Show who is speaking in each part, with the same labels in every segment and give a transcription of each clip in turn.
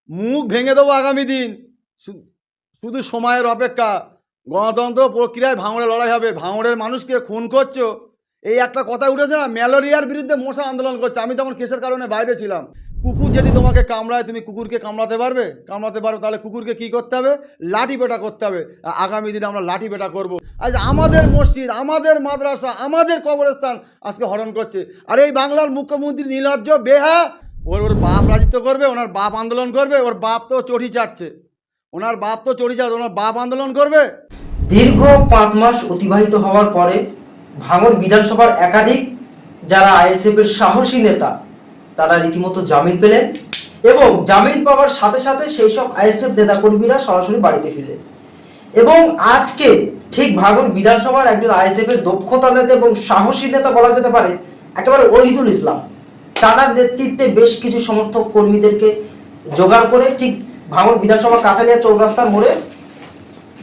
Speaker 1: মুখ ভেঙে দেবো আগামী দিন। শুধু সময়ের অপেক্ষা। গণতন্ত্র প্রক্রিয়ায় ভাঙড়ে লড়াই হবে। ভাঙড়ের মানুষকে খুন করছো, এই একটা কথা উঠেছে না, ম্যালেরিয়ার বিরুদ্ধে মশা আন্দোলন করছে। আমি তখন কেসের কারণে বাইরে ছিলাম। কুকুর যদি তোমাকে কামড়ায়, তুমি কুকুরকে কামড়াতে পারবে? কামড়াতে পারো, তাহলে কুকুরকে কি করতে হবে? লাঠি পেটা করতে হবে। আগামী দিনে আমরা লাঠি পেটা করব। আজ আমাদের মসজিদ, আমাদের মাদ্রাসা, আমাদের কবরস্থান আজকে হরণ করছে। আর এই বাংলার মুখ্যমন্ত্রী নির্লজ্জ বেহা, ওর বাপ রাজিত্ব করবে, ওনার বাপ আন্দোলন করবে। ওর বাপ তো চটি চাটছে, ওনার বাপ তো চটি চাটছে, ওনার বাপ আন্দোলন করবে।
Speaker 2: দীর্ঘ 5 মাস অতিবাহিত হওয়ার পরে ভাঙড় বিধানসভার একাধিক যারা আইএসএফ এর সাহসী নেতা তারা রীতিমতো জামিন পেলেন এবং জামিন পাওয়ার সাথে সাথে সেই সব আইএসএফ নেতাকর্মীরা সরাসরি বাড়িতে ফিরলেন। এবং আজকে ঠিক ভাঙড় বিধানসভার একজন আইএসএফ এর দক্ষতা নেতা এবং সাহসী নেতা বলা যেতে পারে একেবারে ওহিদুল ইসলাম, তার নেতৃত্বে বেশ কিছু সমর্থক কর্মীদেরকে জোগাড় করে ঠিক ভাঙড় বিধানসভা কাঠালিয়া চৌরাস্তার মোড়ে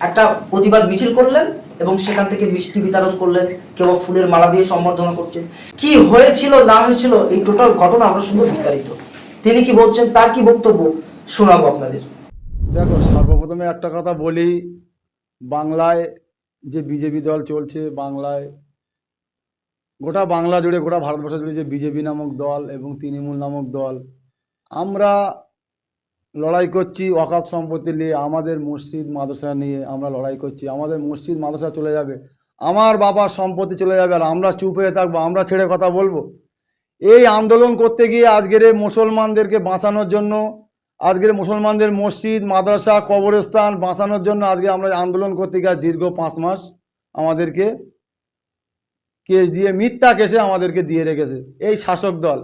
Speaker 2: একটা প্রতিবাদ মিছিল করলেন এবং সেখান থেকে মিষ্টি বিতরণ করলেন, কেউ ফুলের মালা দিয়ে সম্বর্ধনা করছেন। কি হয়েছিল না হয়েছিল এই টোটাল ঘটনা আমরা শুনবো বিস্তারিত। তিনি কি বলছেন, তার কি বক্তব্য শোনাবো আপনাদের।
Speaker 1: দেখো, সর্বপ্রথমে একটা কথা বলি, বাংলায় যে বিজেপি দল চলছে, বাংলায় গোটা বাংলা জুড়ে, গোটা ভারতবর্ষ জুড়ে যে বিজেপি নামক দল এবং তৃণমূল নামক দল, আমরা লড়াই করছি ওয়াকফ সম্পত্তি নিয়ে, আমাদের মসজিদ মাদ্রাসা নিয়ে আমরা লড়াই করছি। আমাদের মসজিদ মাদ্রাসা চলে যাবে, আমার বাবার সম্পত্তি চলে যাবে, আর আমরা চুপ হয়ে থাকবো? আমরা ছেড়ে কথা বলবো? এই আন্দোলন করতে গিয়ে আজকের মুসলমানদেরকে বাঁচানোর জন্য, আজকের মুসলমানদের মসজিদ মাদ্রাসা কবরস্থান বাঁচানোর জন্য আজকে আমরা আন্দোলন করতে গিয়ে দীর্ঘ 5 মাস আমাদেরকে কেস দিয়ে, মিথ্যা কেসে আমাদেরকে দিয়ে রেখেছে এই শাসক দল।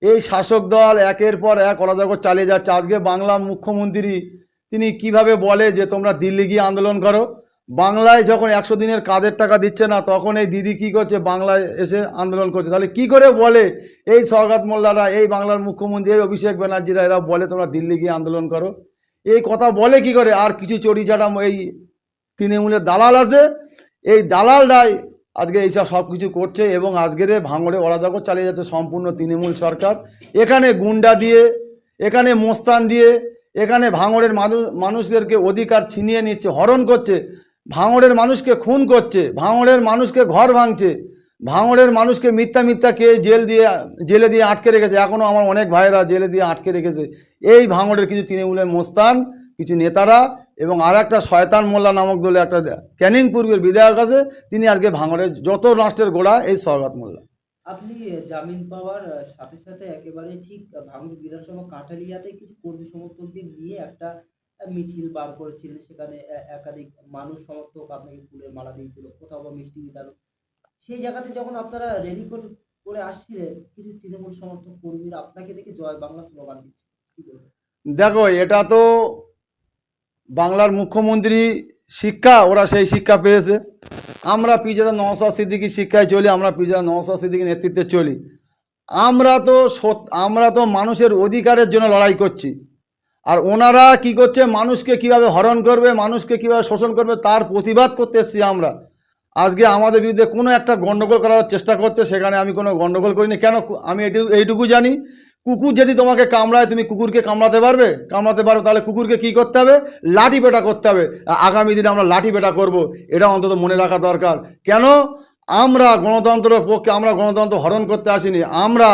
Speaker 1: এই শাসক দল একের পর এক অরাজকতা চালিয়ে যাচ্ছে। আজকে বাংলা মুখ্যমন্ত্রী তিনি কিভাবে বলে যে তোমরা দিল্লি গিয়ে আন্দোলন করো? বাংলায় যখন 100 দিনের কাজের টাকা দিচ্ছে না, তখন এই দিদি কি করছে? বাংলায় এসে আন্দোলন করছে। তাহলে কি করে বলে এই সওগাত মোল্লারা, এই বাংলার মুখ্যমন্ত্রী, এই অভিষেক ব্যানার্জিরা, এরা বলে তোমরা দিল্লি গিয়ে আন্দোলন করো? এই কথা বলে কি করে? আর কিছু চটিচাটা এই তৃণমূলের দালাল আছে, এই দালালরাই আজকে এইসব সব কিছু করছে এবং আজকের ভাঙড়ে অরাজকতা চালিয়ে যাচ্ছে সম্পূর্ণ তৃণমূল সরকার। এখানে গুন্ডা দিয়ে, এখানে মোস্তান দিয়ে, এখানে ভাঙড়ের মানুষদেরকে অধিকার ছিনিয়ে নিচ্ছে, হরণ করছে, ভাঙড়ের মানুষকে খুন করছে, ভাঙড়ের মানুষকে ঘর ভাঙছে, ভাঙড়ের মানুষকে মিথ্যা মিথ্যা কে জেলে দিয়ে আটকে রেখেছে। এখনও আমার অনেক ভাইয়েরা জেলে দিয়ে আটকে রেখেছে এই ভাঙড়ের কিছু তৃণমূলের মোস্তান, কিছু নেতারা এবং আর একটা শয়তান মোল্লা নামক দলে একটা ক্যানিং পূর্বের বিধায়ক আছে, তিনি আজকে ভাঙড়ের যত নষ্টের গোড়া এই সওগাত মোল্লা।
Speaker 2: আপনি জামিন পাওয়ার সাথে সাথে একেবারে ঠিক ভাঙড় বিধানসভা কাঠালিয়াতে কিছু কর্মী সমর্থকদের নিয়ে একটা মিছিল বার করেছিলেন, সেখানে একাধিক মানুষ সমর্থক আপনাকে ফুলের মালা দিয়েছিল, কোথাও বা মিষ্টি বিতরণ। সেই জায়গাতে যখন আপনারা রেলি করে আসছিলেন, কিছু তৃণমূল সমর্থক কর্মীরা আপনাকে দেখে জয় বাংলা স্লোগান দিচ্ছে, কি বলবেন?
Speaker 1: দেখো, এটা তো বাংলার মুখ্যমন্ত্রী শিক্ষা, ওরা সেই শিক্ষা পেয়েছে। আমরা পিজাদা নওশাদ সিদ্দিকীর শিক্ষায় চলি, আমরা পিজাদা নওশাদ সিদ্দিকীর নেতৃত্বে চলি। আমরা তো মানুষের অধিকারের জন্য লড়াই করছি। আর ওনারা কি করছে? মানুষকে কিভাবে হরণ করবে, মানুষকে কিভাবে শোষণ করবে, তার প্রতিবাদ করতে এসেছি আমরা। আজকে আমাদের বিরুদ্ধে কোনো একটা গণ্ডগোল করার চেষ্টা করছে, সেখানে আমি কোনো গণ্ডগোল করিনি। কেন? আমি এইটুকু জানি, কুকুর যদি তোমাকে কামড়ায়, তুমি কুকুরকে কামড়াতে পারবে? কামড়াতে পারো, তাহলে কুকুরকে কি করতে হবে? লাঠি পেটা করতে হবে। আগামী দিনে আমরা লাঠি পেটা করব, এটা অন্তত মনে রাখা দরকার। কেন? আমরা গণতন্ত্রের পক্ষে, আমরা গণতন্ত্র হরণ করতে আসিনি, আমরা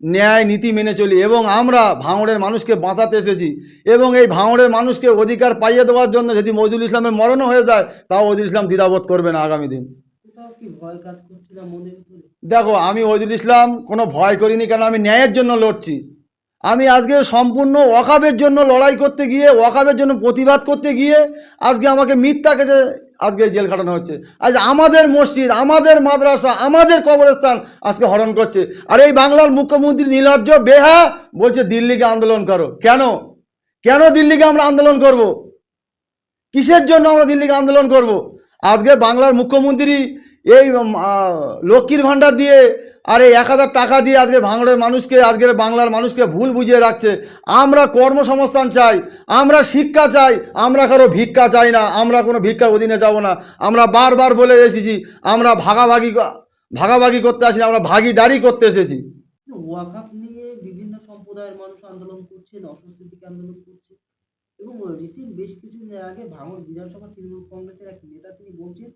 Speaker 1: ন্যায় নীতি মেনে চলি এবং আমরা ভাঙড়ের মানুষকে বাঁচাতে এসেছি। এবং এই ভাঙড়ের মানুষকে অধিকার পাইয়ে দেওয়ার জন্য যদি মহিদুল ইসলামের মরণও হয়ে যায়, তাও মহিদুল ইসলাম দ্বিধাবোধ করবে না আগামী দিন।
Speaker 2: কোথাও কি ভয় কাজ করছে না মনের ভিতরে?
Speaker 1: দেখো, আমি মহিদুল ইসলাম কোনো ভয় করিনি, কেন? আমি ন্যায়ের জন্য লড়ছি। আমি আজকে সম্পূর্ণ ওয়াকফের জন্য লড়াই করতে গিয়ে, ওয়াকফের জন্য প্রতিবাদ করতে গিয়ে আজকে আমাকে মিথ্যা কেসে আজকে জেল খাটানো হচ্ছে। আজ আমাদের মসজিদ, আমাদের মাদ্রাসা, আমাদের কবরস্থান আজকে হরণ করছে। আর এই বাংলার মুখ্যমন্ত্রী নির্লজ্জ বেহা বলছে দিল্লিকে আন্দোলন করো। কেন? কেন দিল্লিকে আমরা আন্দোলন করব? কিসের জন্য আমরা দিল্লিকে আন্দোলন করব? আজকে বাংলার মুখ্যমন্ত্রী এই লক্ষ্মীর ভাণ্ডার দিয়ে আর এই 1000 টাকা দিয়ে আজকে ভাঙড়ের মানুষকে, আজকের বাংলার মানুষকে ভুল বুঝিয়ে রাখছে। আমরা কর্মসংস্থান চাই, আমরা শিক্ষা চাই, আমরা কারো ভিক্ষা চাই না, আমরা কোনো ভিক্ষার অধীনে যাব না। আমরা বারবার বলে এসেছি, আমরা ভাগাভাগি করতে আসি না, আমরা ভাগিদারি করতে এসেছি।
Speaker 2: ওয়াকফ নিয়ে বিভিন্ন সম্প্রদায়ের মানুষ আন্দোলন করছেন, অস্বস্তি থেকে আন্দোলন করছে, রিসেন্ট বেশ কিছুদিন আগে ভাঙড় বিধানসভা তৃণমূল কংগ্রেসের এক নেতা তিনি বলছেন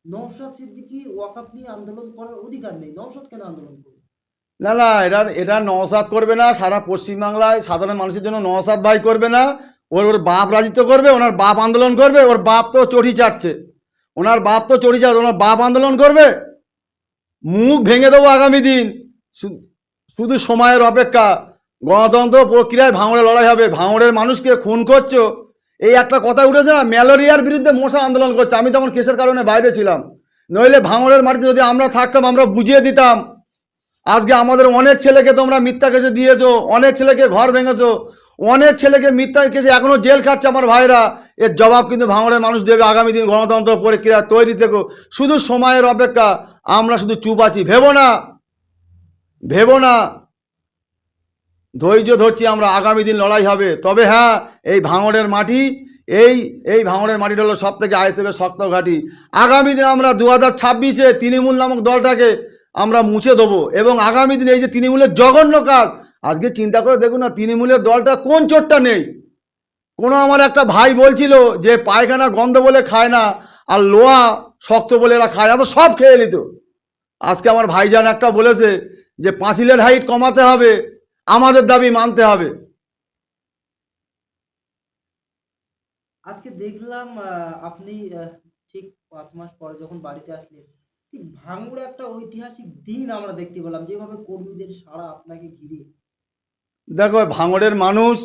Speaker 2: নওশাদ সিদ্দিকীর ওয়াকআপ নিয়ে আন্দোলন করার অধিকার নেই। নওশাদ কেন আন্দোলন করবে?
Speaker 1: না না, এটা এটা নওশাদ করবে না, সারা পশ্চিমবাংলায় সাধারণ মানুষের জন্য নওশাদ ভাই করবে না। ওর ওর বাপ রাজত্ব করবে, ওনার বাপ আন্দোলন করবে। ওর বাপ তো চটি চাটছে, ওনার বাপ তো চটি চাটছে, ওনার বাপ আন্দোলন করবে। মুখ ভেঙে দেবো আগামী দিন। শুধু সময়ের অপেক্ষা। গণতন্ত্র প্রক্রিয়ায় ভাঙড়ে লড়াই হবে। ভাঙড়ের মানুষকে খুন করছো, এই একটা কথা উঠেছে না, ম্যালেরিয়ার বিরুদ্ধে মশা আন্দোলন করছে। আমি তখন কেসের কারণে বাইরে ছিলাম, নইলে ভাঙড়ের মাটিতে যদি আমরা থাকতাম আমরা বুঝিয়ে দিতাম। আজকে আমাদের অনেক ছেলেকে তোমরা মিথ্যা কেসে দিয়েছো, অনেক ছেলেকে ঘর ভেঙেছো, অনেক ছেলেকে মিথ্যা কেসে এখনো জেল খাচ্ছে আমার ভাইরা। এর জবাব কিন্তু ভাঙড়ের মানুষ দেবে আগামী দিন। গণতন্ত্র প্রক্রিয়া তৈরি থেকো, শুধু সময়ের অপেক্ষা। আমরা শুধু চুপ আছি, ভেবো না, ভেবো না, ধৈর্য ধরছি আমরা। আগামী দিন লড়াই হবে। তবে হ্যাঁ, এই ভাঙড়ের মাটি, এই ভাঙড়ের মাটিটা হলো সব থেকে আইএসএফের শক্ত ঘাঁটি। আগামী দিন আমরা 2026-এ তৃণমূল নামক দলটাকে আমরা মুছে দেবো। এবং আগামী দিনে এই যে তৃণমূলের জঘন্য কাজ, আজকে চিন্তা করে দেখুন না, তৃণমূলের দলটা কোন চোটটা নেই। কোনো আমার একটা ভাই বলছিল যে পায়খানা গন্ধ বলে খায় না, আর লোহা শক্ত বলে এরা খায় না, তো সব খেয়ে নিত। আজকে আমার ভাইজান একটা বলেছে যে পাঁচিলের হাইট কমাতে হবে, আমাদের দাবি মানতে হবে।
Speaker 2: আজকে দেখলাম আপনি ঠিক 5 মাস পরে যখন বাড়িতে আসলেন, ঠিক ভাঙড়ে একটা ঐতিহাসিক দিন আমরা দেখতে পেলাম, যেভাবে কর্মীদের সাড়া আপনাকে ঘিরে।
Speaker 1: দেখো, ভাঙড়ের মানুষ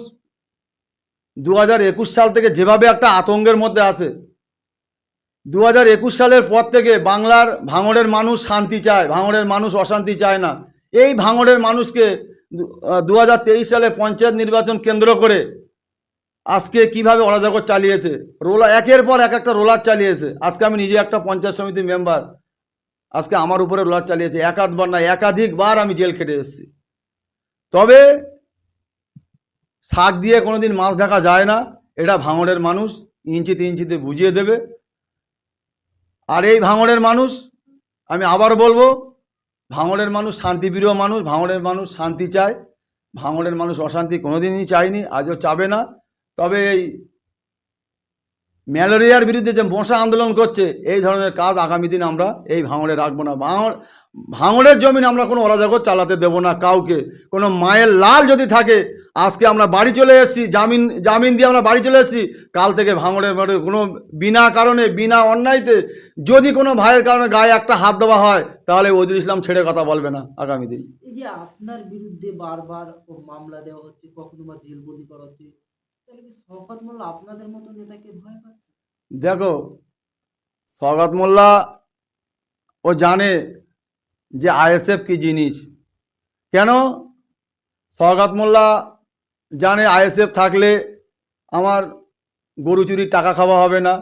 Speaker 1: 2021 সাল থেকে যেভাবে একটা আতঙ্কের মধ্যে আসে, 2021 সালের পর থেকে বাংলার ভাঙড়ের মানুষ শান্তি চায়, ভাঙড়ের মানুষ অশান্তি চায় না। এই ভাঙড়ের মানুষকে 2023 সালে পঞ্চায়েত নির্বাচন কেন্দ্র করে আজকে কিভাবে অরাজকতা চালিয়েছে, রোলার একের পর এক একটা রোলার চালিয়েছে। আজকে আমি নিজে একটা পঞ্চায়েত সমিতির মেম্বার, আজকে আমার উপরে রোলার চালিয়েছে। একাধবার না, একাধিকবার আমি জেল খেটে এসেছি। তবে শাক দিয়ে কোনোদিন মাছ ঢাকা যায় না, এটা ভাঙড়ের মানুষ ইঞ্চিতে ইঞ্চিতে বুঝিয়ে দেবে। আর এই ভাঙড়ের মানুষ, আমি আবার বলবো, ভাঙড়ের মানুষ শান্তিপ্রিয় মানুষ, ভাঙড়ের মানুষ শান্তি চায়। ভাঙড়ের মানুষ অশান্তি কোনোদিনই চায়নি, আজও চাবে না। তবে এই ম্যালেরিয়ার বিরুদ্ধে যে মশা আন্দোলন করছে, এই ধরনের কাজ আগামী দিন আমরা এই ভাঙড়ে রাখবো না। ভাঙড়ের জমিন আমরা কোনো অরাজকতা চালাতে দেবো না কাউকে। কোনো মায়ের লাল যদি থাকে, আজকে আমরা বাড়ি চলে এসেছি, জামিন দিয়ে আমরা বাড়ি চলে এসেছি। কাল থেকে ভাঙড়ের মাঠে কোনো বিনা কারণে, বিনা অন্যায়তে যদি কোনো ভাইয়ের কারণে গায়ে একটা হাত দেওয়া হয়, তাহলে ওজুল ইসলাম ছেড়ে কথা বলবে না আগামী দিন।
Speaker 2: এই যে আপনার বিরুদ্ধে বারবার মামলা দেওয়া হচ্ছে, কখনো বা জেলবন্দি করা হচ্ছে, তাহলে কি শওকত মোল্লা আপনাদের মতো নেতাকে ভয় পাচ্ছে?
Speaker 1: দেখো, শওকত মোল্লা ও জানে যে আইএসএফ কি জিনিস। কেন? শওকত মোল্লা জানে আইএসএফ থাকলে আমার গরু চুরির টাকা খাওয়া হবে না,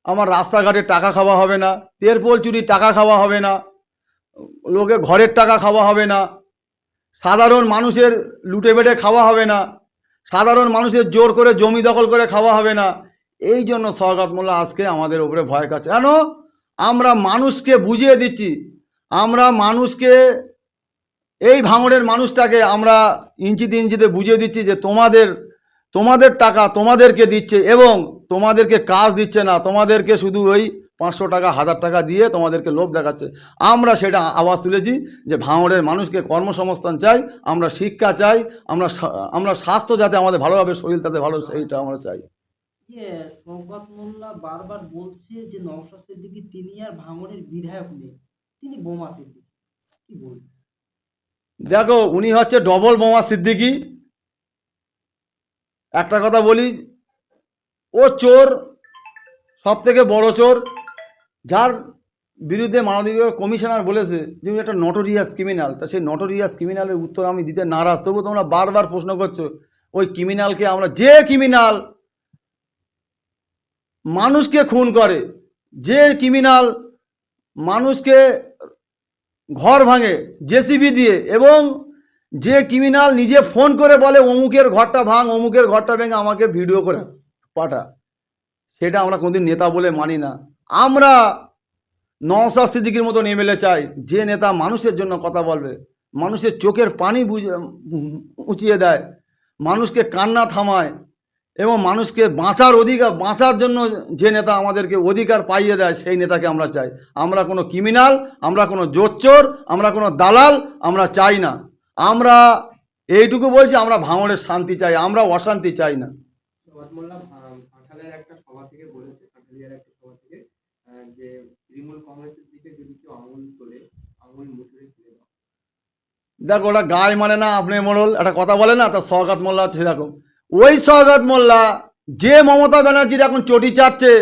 Speaker 1: আমার রাস্তাঘাটের টাকা খাওয়া হবে না, তেরপোল চুরির টাকা খাওয়া হবে না, লোকে ঘরের টাকা খাওয়া হবে না, সাধারণ মানুষের লুটে বেটে খাওয়া হবে না, সাধারণ মানুষের জোর করে জমি দখল করে খাওয়া হবে না। এই জন্য শওকত মোল্লা আজকে আমাদের উপরে ভয় কাছে। কেন? আমরা মানুষকে বুঝিয়ে দিচ্ছি, আমরা মানুষকে, এই ভাঙড়ের মানুষটাকে আমরা ইঞ্চিতে ইঞ্চিতে বুঝিয়ে দিচ্ছি যে তোমাদের টাকা তোমাদেরকে দিচ্ছে এবং তোমাদেরকে কাজ দিচ্ছে না, তোমাদেরকে শুধু ওই 500 টাকা 1000 টাকা দিয়ে তোমাদেরকে লোভ দেখাচ্ছে। আমরা সেটা আওয়াজ তুলেছি যে ভাঙড়ের মানুষকে কর্মসংস্থান চাই, আমরা শিক্ষা চাই, আমরা স্বাস্থ্য যাতে আমাদের ভালোভাবে, শরীর তাতে ভালো, সেইটা আমরা চাই।
Speaker 2: শওকত মোল্লা বারবার বলছে যে নওশাদ সিদ্দিকী তিনি আর ভাঙড়ের বিধায়ক নেই, তিনি বোমা সিদ্দিকী। কি বলবেন?
Speaker 1: দেখো, উনি হচ্ছে ডবল বোমা সিদ্দিকী। একটা কথা বলি, ও চোর, সব থেকে বড় চোর, যার বিরুদ্ধে মাননীয় কমিশনার বলেছে যে উনি একটা নটোরিয়াস ক্রিমিনাল। তা সেই নটোরিয়াস ক্রিমিনালের উত্তর আমি দিতে নারাজ। তবু তোমরা বারবার প্রশ্ন করছো ওই ক্রিমিনালকে আমরা, যে ক্রিমিনাল মানুষকে খুন করে, যে ক্রিমিনাল মানুষকে ঘর ভাঙে জেসিবি দিয়ে, এবং যে ক্রিমিনাল নিজে ফোন করে বলে অমুকের ঘরটা ভাঙ, অমুকের ঘরটা ভেঙে আমাকে ভিডিও করে পাঠা, সেটা আমরা কোনোদিন নেতা বলে মানি না। আমরা নওশাদ সিদ্দিকীর মতন এমএলএ চাই, যে নেতা মানুষের জন্য কথা বলবে, মানুষের চোখের পানি উঁচিয়ে দেয়, মানুষকে কান্না থামায়। এবং মানুষকে বাঁচার জন্য যে নেতা আমাদেরকে অধিকার পাইয়ে দেয় সেই নেতাকে আমরা চাই। আমরা কোনো ক্রিমিনাল, আমরা কোনো জোচ্চোর, আমরা কোনো দালাল আমরা চাই না। আমরা এইটুকু বলছি, আমরা ভাঙড়ের শান্তি চাই, আমরা অশান্তি চাই না।
Speaker 3: সৌগত মোল্লা কাঁঠালের একটা সভা থেকে বলেছে, কাঁঠালিয়ার একটা সভা থেকে, যে তৃণমূল কংগ্রেসের দিকে যদি কেউ আঙুল তোলে, আঙুল মুঠে তুলে দাও।
Speaker 1: দেখো, ওটা গায়ে মানে না, আপনি মোড়ল একটা কথা বলে না, তা সৌগত মোল্লা হচ্ছে সেরকম। ওই সৌগত মোল্লা যে মমতা ব্যানার্জির এখন চটি চাটছে,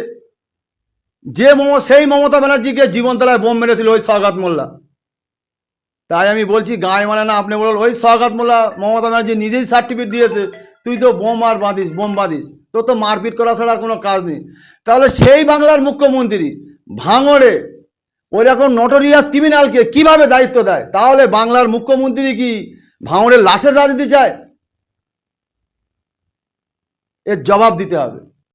Speaker 1: সেই মমতা ব্যানার্জিকে জীবনতলায় বোম মেরেছিল ওই সৌগত মোল্লা। তাই আমি বলছি, গায়ে মানে না, আপনি বলুন, ওই সৌগত মোল্লা মমতা ব্যানার্জি নিজেই সার্টিফিকেট দিয়েছে, তুই তো বোম বাঁধিস, তোর তো মারপিট করা ছাড়া আর কোনো কাজ নেই। তাহলে সেই বাংলার মুখ্যমন্ত্রী ভাঙড়ে ওই রকম নটোরিয়াস ক্রিমিনালকে কিভাবে দায়িত্ব দেয়? তাহলে বাংলার মুখ্যমন্ত্রী কি ভাঙড়ের লাশের রাজনীতি চায়? এর জবাব দিতে হবে।